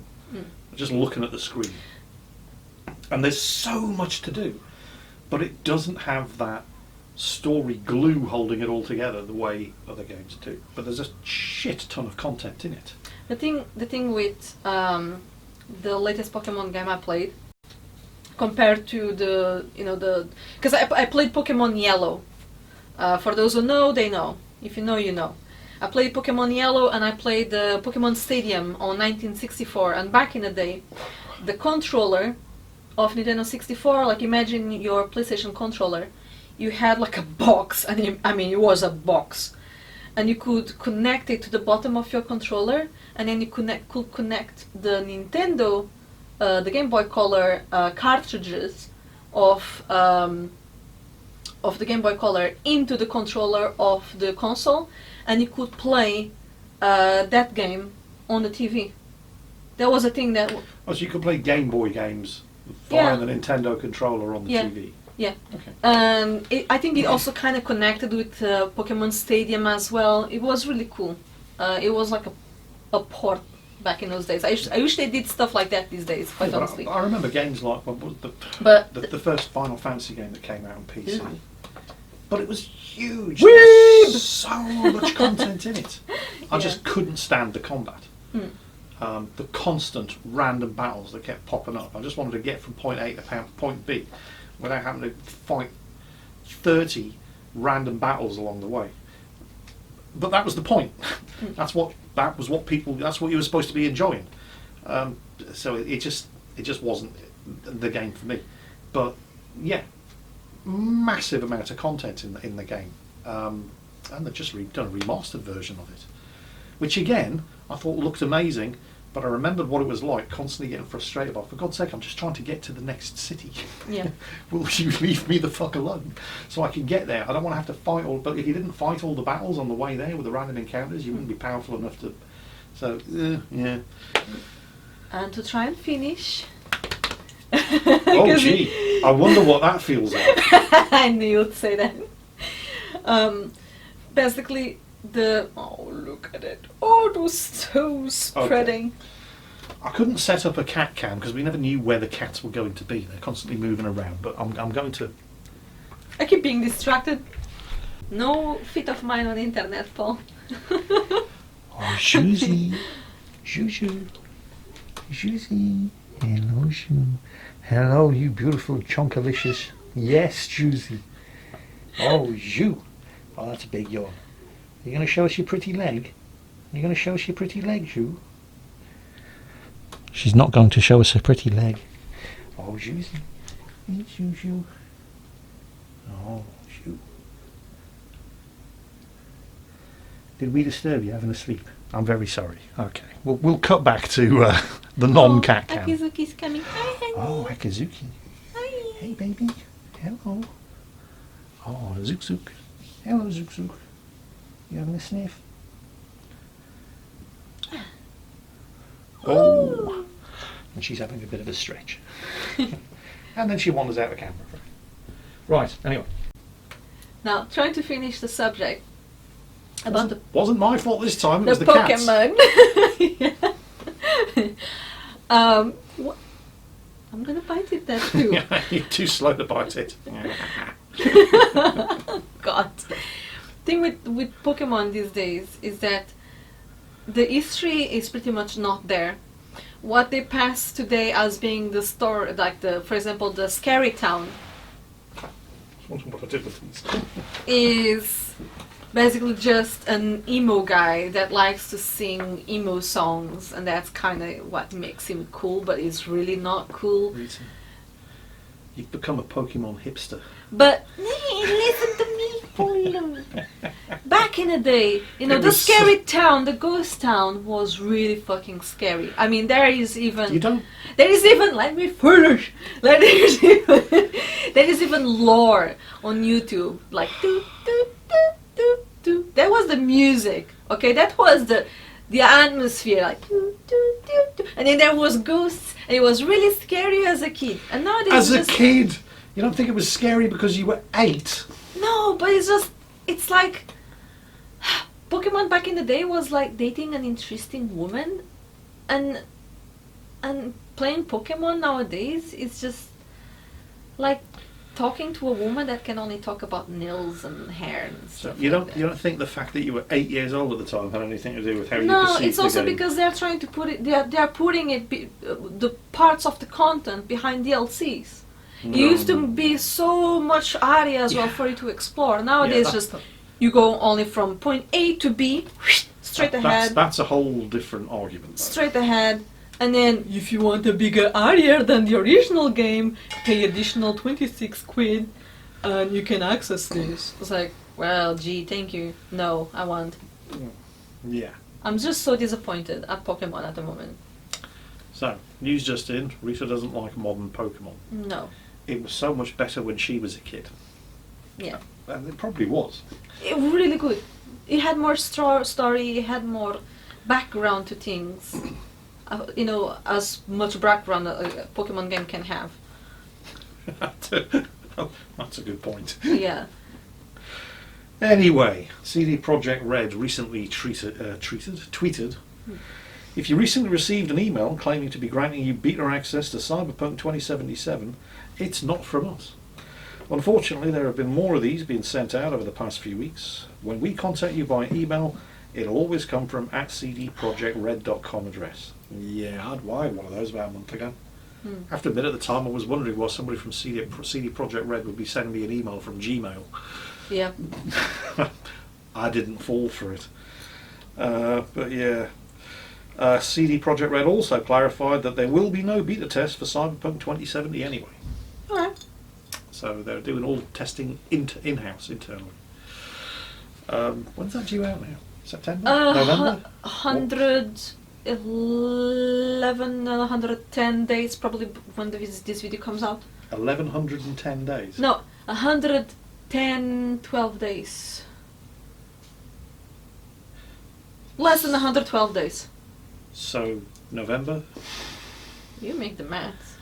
[SPEAKER 1] Just looking at the screen. And there's so much to do. But it doesn't have that story glue holding it all together the way other games do. But there's a shit ton of content in it.
[SPEAKER 2] The thing with the latest Pokemon game I played, compared to because I played Pokemon Yellow. For those who know, they know. If you know, you know. I played Pokemon Yellow and I played the Pokemon Stadium on 1964. And back in the day, the controller of Nintendo 64, like imagine your PlayStation controller, you had like a box, and it was a box. And you could connect it to the bottom of your controller, and then you could connect the Nintendo, the Game Boy Color cartridges of the Game Boy Color into the controller of the console, and you could play that game on the TV. That was a thing that...
[SPEAKER 1] Oh, so you could play Game Boy games via the Nintendo controller on the TV?
[SPEAKER 2] Yeah.
[SPEAKER 1] Okay.
[SPEAKER 2] And I think it also kind of connected with Pokemon Stadium as well. It was really cool. It was like a port back in those days. I wish they did stuff like that these days, quite honestly.
[SPEAKER 1] I remember games like the first Final Fantasy game that came out on PC. But it was huge. There was so much content in it. I just couldn't stand the combat. The constant random battles that kept popping up. I just wanted to get from point A to point B without having to fight 30 random battles along the way. But that was the point. That's what you were supposed to be enjoying. So it just wasn't the game for me. But yeah, massive amount of content in the game, and they've just done a remastered version of it, which again I thought looked amazing. But I remembered what it was like, constantly getting frustrated about, for God's sake, I'm just trying to get to the next city. Yeah. Will you leave me the fuck alone so I can get there? I don't want to have to fight all... But if you didn't fight all the battles on the way there with the random encounters, you wouldn't be powerful enough to... So, yeah.
[SPEAKER 2] And to try and finish...
[SPEAKER 1] Oh, gee. I wonder what that feels like.
[SPEAKER 2] I knew you'd say that. Basically... Oh, look at it. Oh, those toes spreading. Okay.
[SPEAKER 1] I couldn't set up a cat cam because we never knew where the cats were going to be. They're constantly moving around, but I'm going to...
[SPEAKER 2] I keep being distracted. No fit of mine on the internet, Paul.
[SPEAKER 1] Oh, Susie. Juju. Susie. Hello, Sue. Hello, you beautiful chonkalicious. Yes, Susie. Oh, you. Oh, that's a big yawn. Are you going to show us your pretty leg? Are you going to show us your pretty leg, Ju? She's not going to show us her pretty leg. Oh, Juicy. Ju. Oh, Ju. Did we disturb you having a sleep? I'm very sorry. Okay. We'll cut back to the non-cat cam.
[SPEAKER 2] Akizuki's coming. Hi, honey.
[SPEAKER 1] Oh, Akizuki.
[SPEAKER 2] Hi.
[SPEAKER 1] Hey, baby. Hello. Oh, Zook. Hello, Zook. You having a sniff? Oh, And she's having a bit of a stretch. And then she wanders out the camera. Right, anyway.
[SPEAKER 2] Now, trying to finish the subject about
[SPEAKER 1] Wasn't my fault this time, it was the
[SPEAKER 2] Pokemon.
[SPEAKER 1] cats.
[SPEAKER 2] I'm gonna bite it then too.
[SPEAKER 1] You're too slow to bite it.
[SPEAKER 2] God. Thing with Pokemon these days is that the history is pretty much not there. What they pass today as being the store, like for example, the Scary Town,
[SPEAKER 1] What I did with these.
[SPEAKER 2] is basically just an emo guy that likes to sing emo songs, and that's kind of what makes him cool, but he's really not cool.
[SPEAKER 1] Rita, you've become a Pokemon hipster.
[SPEAKER 2] But listen to me, Polo. Back in the day,
[SPEAKER 1] It
[SPEAKER 2] the
[SPEAKER 1] was
[SPEAKER 2] Scary Town, the ghost town, was really fucking scary. I mean, there is even let me finish. There is even lore on YouTube, like doo, doo, doo, doo, doo. That was the music, okay? That was the atmosphere, like doo, doo, doo, doo. And then there was ghosts, and it was really scary as a kid. And nowadays,
[SPEAKER 1] As a kid, you don't think it was scary because you were 8?
[SPEAKER 2] no, but it's like Pokemon back in the day was like dating an interesting woman, and playing Pokemon nowadays is just like talking to a woman that can only talk about nails and hair and
[SPEAKER 1] So
[SPEAKER 2] stuff.
[SPEAKER 1] you
[SPEAKER 2] like
[SPEAKER 1] don't
[SPEAKER 2] that.
[SPEAKER 1] you don't think the fact that you were 8 years old at the time had anything to do with how you
[SPEAKER 2] No,
[SPEAKER 1] perceived
[SPEAKER 2] it's also
[SPEAKER 1] the game?
[SPEAKER 2] because they're trying to put it. They are putting it the parts of the content behind DLCs. It used to be so much area as well for you to explore. Nowadays, you go only from point A to B, straight ahead.
[SPEAKER 1] That's a whole different argument, though.
[SPEAKER 2] Straight ahead, and then if you want a bigger area than the original game, pay additional 26 quid, and you can access this. It's like, well, gee, thank you. No, I want.
[SPEAKER 1] Yeah.
[SPEAKER 2] I'm just so disappointed at Pokemon at the moment.
[SPEAKER 1] So, news just in, Rita doesn't like modern Pokemon.
[SPEAKER 2] No.
[SPEAKER 1] It was so much better when she was a kid.
[SPEAKER 2] Yeah.
[SPEAKER 1] And it probably was.
[SPEAKER 2] It really good. It had more story, it had more background to things. As much background a Pokemon game can have.
[SPEAKER 1] That's a good point.
[SPEAKER 2] Yeah.
[SPEAKER 1] Anyway, CD Projekt Red recently tweeted, if you recently received an email claiming to be granting you beta access to Cyberpunk 2077, it's not from us. Unfortunately, there have been more of these being sent out over the past few weeks. When we contact you by email, it'll always come from @cdprojectred.com address. Yeah, I had one of those about a month ago. I have to admit, at the time I was wondering why somebody from CD Projekt Red would be sending me an email from Gmail.
[SPEAKER 2] Yeah.
[SPEAKER 1] I didn't fall for it. But yeah. CD Projekt Red also clarified that there will be no beta test for Cyberpunk 2070 anyway.
[SPEAKER 2] Alright.
[SPEAKER 1] So they're doing all testing in-house, internally. When's that due out now? September? November?
[SPEAKER 2] 111 and 110 days probably when this video comes out.
[SPEAKER 1] 1110 days?
[SPEAKER 2] No, 110, 12 days. Less than 112 days.
[SPEAKER 1] So, November?
[SPEAKER 2] You make the maths.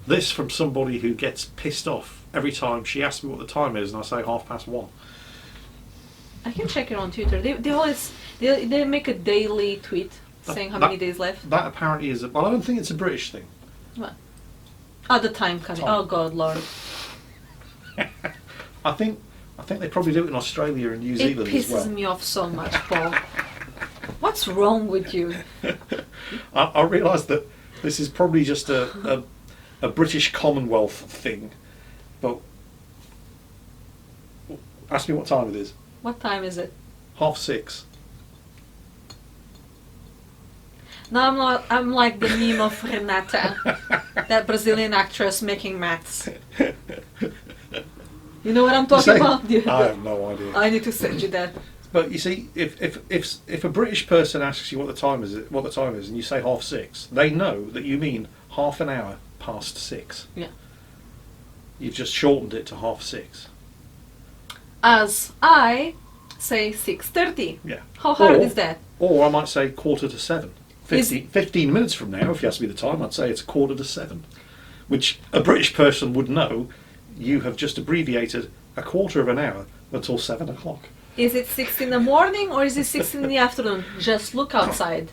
[SPEAKER 1] This from somebody who gets pissed off every time she asks me what the time is and I say 1:30.
[SPEAKER 2] I can check it on Twitter. They always they make a daily tweet saying how many days left.
[SPEAKER 1] That apparently is... Well, I don't think it's a British thing.
[SPEAKER 2] What? Oh, the time cutting. Oh, God, Lord.
[SPEAKER 1] I think they probably do it in Australia and New Zealand as well.
[SPEAKER 2] It pisses me off so much, Paul. What's wrong with you?
[SPEAKER 1] I realise that this is probably just a British Commonwealth thing, but ask me what time it is.
[SPEAKER 2] What time is it?
[SPEAKER 1] 6:30.
[SPEAKER 2] No, I'm like the meme of Renata, that Brazilian actress making maths. You know what I'm talking about?
[SPEAKER 1] I have no idea.
[SPEAKER 2] I need to send you that.
[SPEAKER 1] But you see, if a British person asks you what the time is, and you say 6:30, they know that you mean half an hour past 6.
[SPEAKER 2] Yeah.
[SPEAKER 1] You've just shortened it to 6:30.
[SPEAKER 2] As I say 6:30.
[SPEAKER 1] Yeah.
[SPEAKER 2] How hard is that?
[SPEAKER 1] Or I might say 6:45. 15 minutes from now, if you ask me the time, I'd say it's 6:45, which a British person would know. You have just abbreviated a quarter of an hour until 7 o'clock.
[SPEAKER 2] Is it 6 in the morning or is it 6 in the afternoon? Just look outside.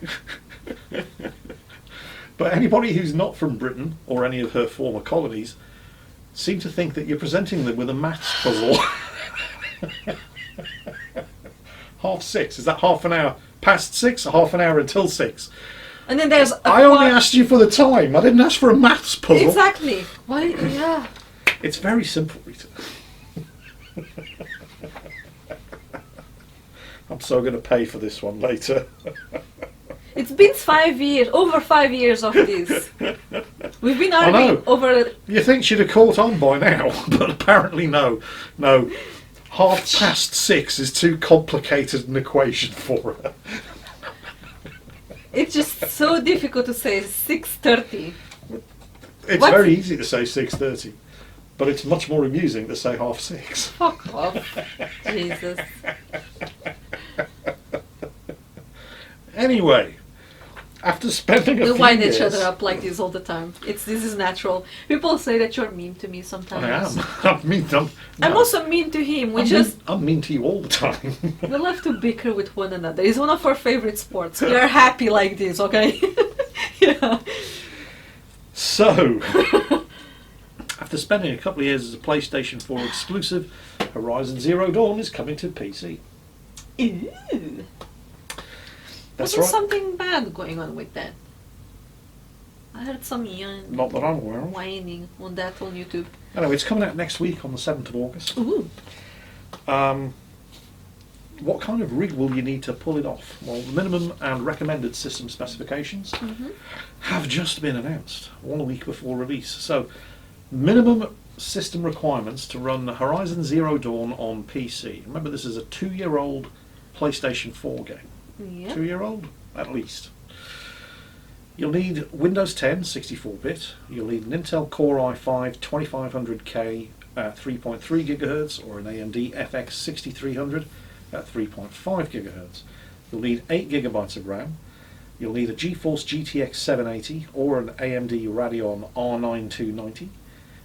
[SPEAKER 1] But anybody who's not from Britain or any of her former colonies seem to think that you're presenting them with a maths puzzle. 6:30. Is that half an hour past 6 or half an hour until 6?
[SPEAKER 2] And then there's
[SPEAKER 1] I only asked you for the time. I didn't ask for a maths puzzle.
[SPEAKER 2] Exactly. Why? Yeah.
[SPEAKER 1] It's very simple, Rita. I'm so going to pay for this one later.
[SPEAKER 2] It's been 5 years, over 5 years of this. We've been arguing over...
[SPEAKER 1] You think she'd have caught on by now, but apparently no. No, 6:30 is too complicated an equation for her.
[SPEAKER 2] It's just so difficult to say 6:30.
[SPEAKER 1] It's very easy to say 6:30, but it's much more amusing to say 6:30.
[SPEAKER 2] Fuck off. Jesus.
[SPEAKER 1] Anyway, after spending a
[SPEAKER 2] We
[SPEAKER 1] few
[SPEAKER 2] wind
[SPEAKER 1] years...
[SPEAKER 2] each other up like this all the time. This is natural. People say that you're mean to me sometimes.
[SPEAKER 1] I am. I'm mean.
[SPEAKER 2] I'm also mean to him.
[SPEAKER 1] I'm mean to you all the time.
[SPEAKER 2] We love to bicker with one another. It's one of our favorite sports. We are happy like this, okay? Yeah.
[SPEAKER 1] So, after spending a couple of years as a PlayStation 4 exclusive, Horizon Zero Dawn is coming to PC.
[SPEAKER 2] Ew.
[SPEAKER 1] That's
[SPEAKER 2] Wasn't
[SPEAKER 1] right.
[SPEAKER 2] something bad going on with that? I heard some
[SPEAKER 1] Not that I'm aware of.
[SPEAKER 2] whining on that on YouTube.
[SPEAKER 1] Anyway, it's coming out next week on the 7th of August.
[SPEAKER 2] Ooh.
[SPEAKER 1] What kind of rig will you need to pull it off? Well, the minimum and recommended system specifications have just been announced 1 week before release. So, minimum system requirements to run Horizon Zero Dawn on PC. Remember, this is a 2-year-old PlayStation 4 game.
[SPEAKER 2] Yeah.
[SPEAKER 1] 2-year-old, at least. You'll need Windows 10 64-bit. You'll need an Intel Core i5 2500K at 3.3 GHz or an AMD FX 6300 at 3.5 GHz. You'll need 8 GB of RAM. You'll need a GeForce GTX 780 or an AMD Radeon R9 290.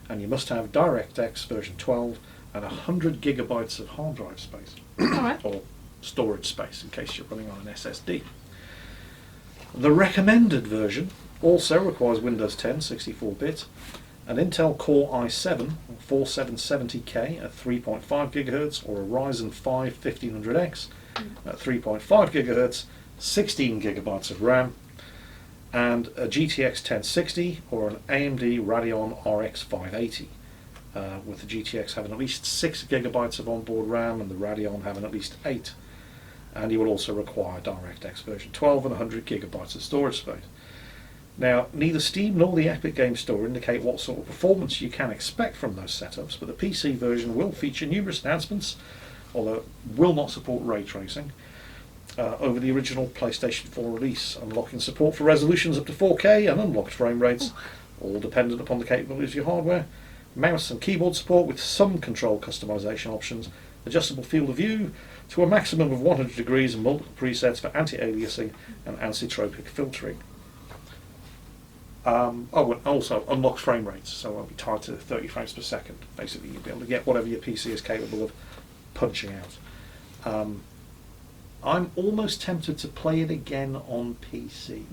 [SPEAKER 1] And you must have DirectX version 12 and 100 GB of hard drive space.
[SPEAKER 2] Alright.
[SPEAKER 1] Or storage space in case you're running on an SSD. The recommended version also requires Windows 10 64-bit, an Intel Core i7 4770K at 3.5 GHz or a Ryzen 5 1500X at 3.5 GHz, 16 GB of RAM, and a GTX 1060 or an AMD Radeon RX 580. With the GTX having at least 6 GB of onboard RAM and the Radeon having at least 8. And you will also require DirectX version 12 and 100 GB of storage space. Now, neither Steam nor the Epic Games Store indicate what sort of performance you can expect from those setups, but the PC version will feature numerous enhancements, although it will not support ray tracing, over the original PlayStation 4 release, unlocking support for resolutions up to 4K and unlocked frame rates, all dependent upon the capabilities of your hardware, mouse and keyboard support with some control customization options, adjustable field of view to a maximum of 100 degrees and multiple presets for anti-aliasing and anisotropic filtering. And also unlocked frame rates, so it won't be tied to 30 frames per second. Basically, you'll be able to get whatever your PC is capable of punching out. I'm almost tempted to play it again on PC.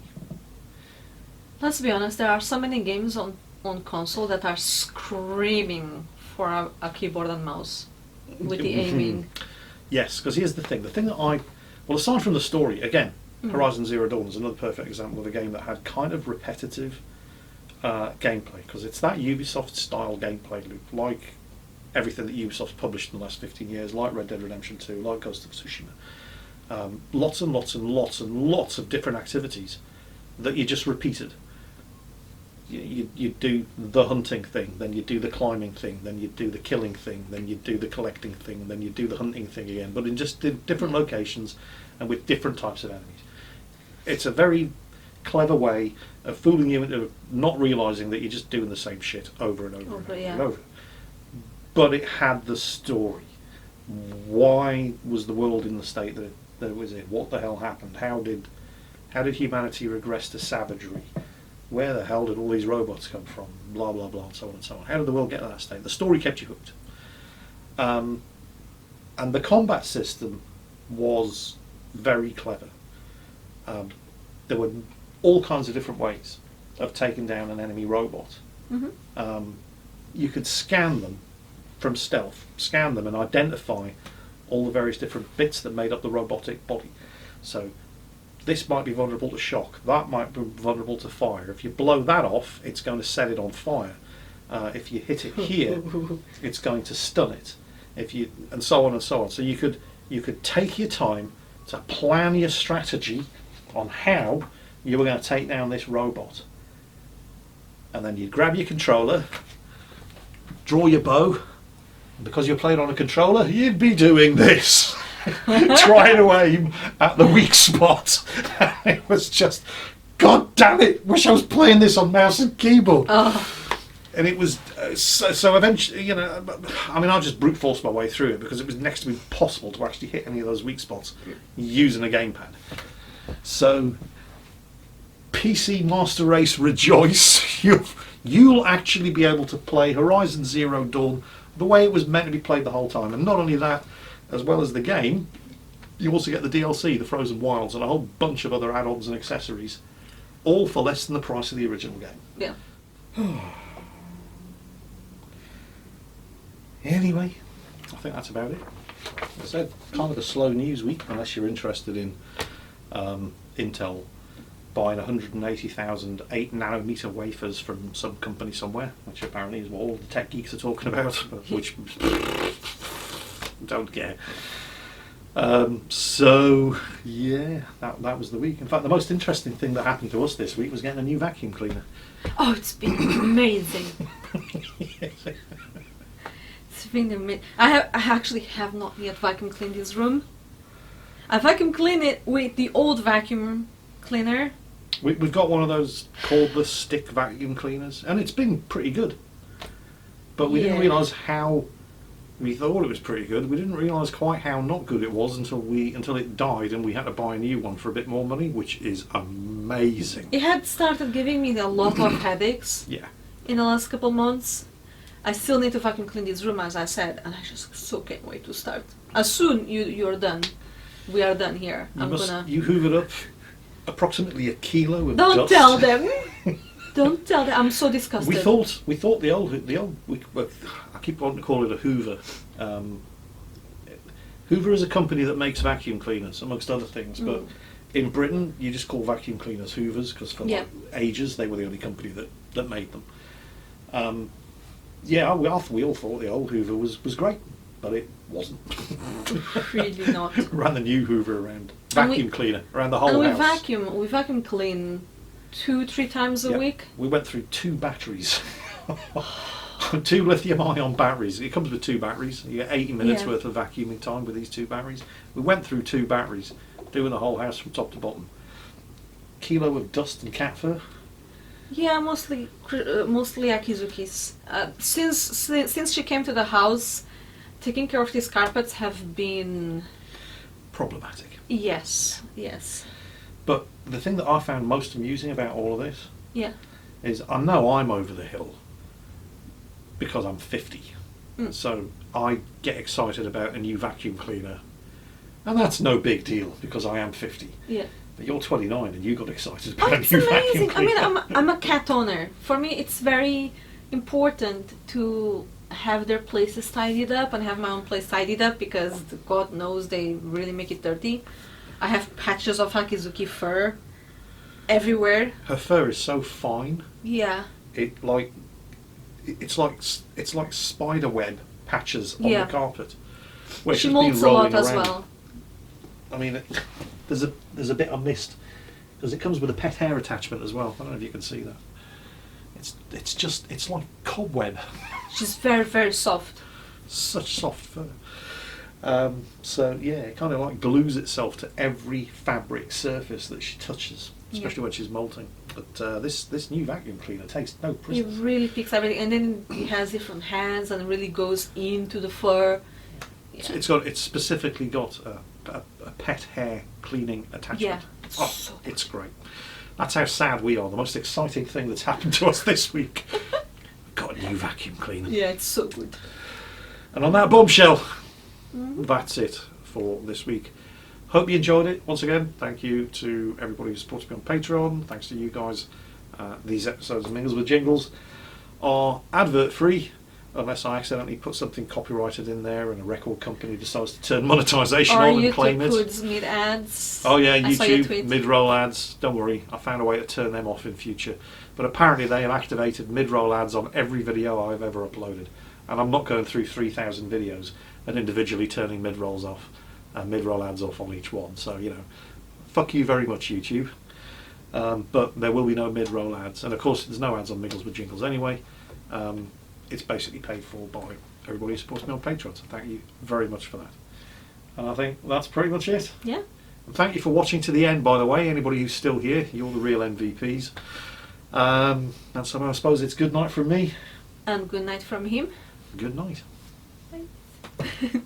[SPEAKER 2] Let's be honest, there are so many games on console that are screaming for a keyboard and mouse with the aiming.
[SPEAKER 1] Yes, because here's the thing. The thing that well, aside from the story, again, Horizon Zero Dawn is another perfect example of a game that had kind of repetitive gameplay, because it's that Ubisoft-style gameplay loop, like everything that Ubisoft's published in the last 15 years, like Red Dead Redemption 2, like Ghost of Tsushima. Lots and lots and lots and lots of different activities that you just repeated. You do the hunting thing, then you do the climbing thing, then you do the killing thing, then you do the collecting thing, then you do the hunting thing again, but in just different locations and with different types of enemies. It's a very clever way of fooling you into not realising that you're just doing the same shit over and over and over and over. But it had the story. Why was the world in the state that it was in? What the hell happened? How How did humanity regress to savagery? Where the hell did all these robots come from? Blah, blah, blah, and so on and so on. How did the world get to that state? The story kept you hooked. And the combat system was very clever. There were all kinds of different ways of taking down an enemy robot.
[SPEAKER 2] Mm-hmm.
[SPEAKER 1] You could scan them from stealth, scan them and identify all the various different bits that made up the robotic body. So this might be vulnerable to shock, that might be vulnerable to fire. If you blow that off, it's going to set it on fire. If you hit it here, it's going to stun it. And so on and so on. So you could take your time to plan your strategy on how you were going to take down this robot. And then you'd grab your controller, draw your bow, and because you're playing on a controller, you'd be doing this. Trying to aim at the weak spot. It was just, God damn it, wish I was playing this on mouse and keyboard.
[SPEAKER 2] Oh.
[SPEAKER 1] And it was, so eventually, I mean, I just brute forced my way through it because it was next to impossible to actually hit any of those weak spots using a gamepad. So, PC Master Race rejoice, you'll actually be able to play Horizon Zero Dawn the way it was meant to be played the whole time. And not only that, as well as the game, you also get the DLC, the Frozen Wilds, and a whole bunch of other add-ons and accessories, all for less than the price of the original game.
[SPEAKER 2] Yeah.
[SPEAKER 1] Anyway, I think that's about it. As I said, kind of a slow news week, unless you're interested in Intel buying 180,000 8nm wafers from some company somewhere, which apparently is what all the tech geeks are talking about, which don't care. So yeah, that was the week. In fact, the most interesting thing that happened to us this week was getting a new vacuum cleaner.
[SPEAKER 2] Oh, it's been amazing. It's been amazing. I actually have not yet vacuum cleaned this room. I vacuum clean it with the old vacuum cleaner.
[SPEAKER 1] We've got one of those cordless stick vacuum cleaners, and it's been pretty good. But we didn't realise how. We thought it was pretty good. We didn't realise quite how not good it was until it died, and we had to buy a new one for a bit more money, which is amazing.
[SPEAKER 2] It had started giving me a lot of headaches.
[SPEAKER 1] Yeah.
[SPEAKER 2] In the last couple months. I still need to vacuum clean this room, as I said, and I just so can't wait to start. As soon you're done, we are done here.
[SPEAKER 1] You hoovered up approximately a kilo of
[SPEAKER 2] Don't
[SPEAKER 1] dust.
[SPEAKER 2] tell them. Don't tell them. I'm so disgusted.
[SPEAKER 1] We thought the old I keep wanting to call it a Hoover. Hoover is a company that makes vacuum cleaners, amongst other things. But in Britain, you just call vacuum cleaners Hoovers because for like ages they were the only company that made them. We all thought the old Hoover was great, but it wasn't.
[SPEAKER 2] Really not.
[SPEAKER 1] Ran the new Hoover around vacuum cleaner around the whole
[SPEAKER 2] and
[SPEAKER 1] house.
[SPEAKER 2] We vacuum clean 2-3 times a week.
[SPEAKER 1] We went through 2 batteries. 2 lithium-ion batteries. It comes with 2 batteries. You get 80 minutes worth of vacuuming time with these 2 batteries. We went through 2 batteries, doing the whole house from top to bottom. Kilo of dust and cat fur.
[SPEAKER 2] Yeah, mostly Akizuki's. Since she came to the house, taking care of these carpets have been
[SPEAKER 1] problematic.
[SPEAKER 2] Yes.
[SPEAKER 1] But the thing that I found most amusing about all of this is I know I'm over the hill because I'm 50. So I get excited about a new vacuum cleaner. And that's no big deal because I am 50.
[SPEAKER 2] Yeah.
[SPEAKER 1] But you're 29 and you got excited about a
[SPEAKER 2] it's
[SPEAKER 1] new
[SPEAKER 2] amazing.
[SPEAKER 1] vacuum cleaner.
[SPEAKER 2] I mean, I'm a cat owner. For me, it's very important to have their places tidied up and have my own place tidied up because God knows they really make it dirty. I have patches of Akizuki fur everywhere.
[SPEAKER 1] Her fur is so fine.
[SPEAKER 2] Yeah.
[SPEAKER 1] It's like spider web patches on the carpet. Where
[SPEAKER 2] She
[SPEAKER 1] she's
[SPEAKER 2] molts
[SPEAKER 1] been
[SPEAKER 2] a
[SPEAKER 1] rolling
[SPEAKER 2] lot as
[SPEAKER 1] around.
[SPEAKER 2] well.
[SPEAKER 1] I mean, there's a bit I missed because it comes with a pet hair attachment as well. I don't know if you can see that. It's like cobweb.
[SPEAKER 2] She's very, very soft.
[SPEAKER 1] Such soft fur. So yeah, it kind of like glues itself to every fabric surface that she touches, especially when she's molting. But this new vacuum cleaner takes no
[SPEAKER 2] It
[SPEAKER 1] prisoners.
[SPEAKER 2] really picks everything, and then it has different hands and really goes into the fur. Yeah.
[SPEAKER 1] It's specifically got a pet hair cleaning attachment.
[SPEAKER 2] Yeah.
[SPEAKER 1] Oh,
[SPEAKER 2] So
[SPEAKER 1] it's great. That's how sad we are. The most exciting thing that's happened to us this week. We've got a new vacuum cleaner.
[SPEAKER 2] Yeah, it's so good.
[SPEAKER 1] And on that bombshell,
[SPEAKER 2] Mhm.
[SPEAKER 1] that's it for this week. Hope you enjoyed it. Once again, thank you to everybody who supports me on Patreon. Thanks to you guys. These episodes of Mingles with Jingles are advert free, unless I accidentally put something copyrighted in there and a record company decides to turn monetization
[SPEAKER 2] Or
[SPEAKER 1] on and claim
[SPEAKER 2] YouTube
[SPEAKER 1] it.
[SPEAKER 2] puts mid ads.
[SPEAKER 1] Oh yeah,
[SPEAKER 2] I saw your
[SPEAKER 1] YouTube
[SPEAKER 2] tweet.
[SPEAKER 1] mid-roll ads. Don't worry, I found a way to turn them off in future. But apparently they have activated mid-roll ads on every video I've ever uploaded, and I'm not going through 3,000 videos and individually turning mid-rolls off and mid-roll ads off on each one. So fuck you very much, YouTube. But there will be no mid-roll ads, and of course there's no ads on Mingles with Jingles anyway. It's basically paid for by everybody who supports me on Patreon, so thank you very much for that. And I think that's pretty much it.
[SPEAKER 2] Yeah.
[SPEAKER 1] And thank you for watching to the end, by the way. Anybody who's still here, you're the real MVPs. And so I suppose it's good night from me.
[SPEAKER 2] And good night from him.
[SPEAKER 1] Good night.
[SPEAKER 2] Bye.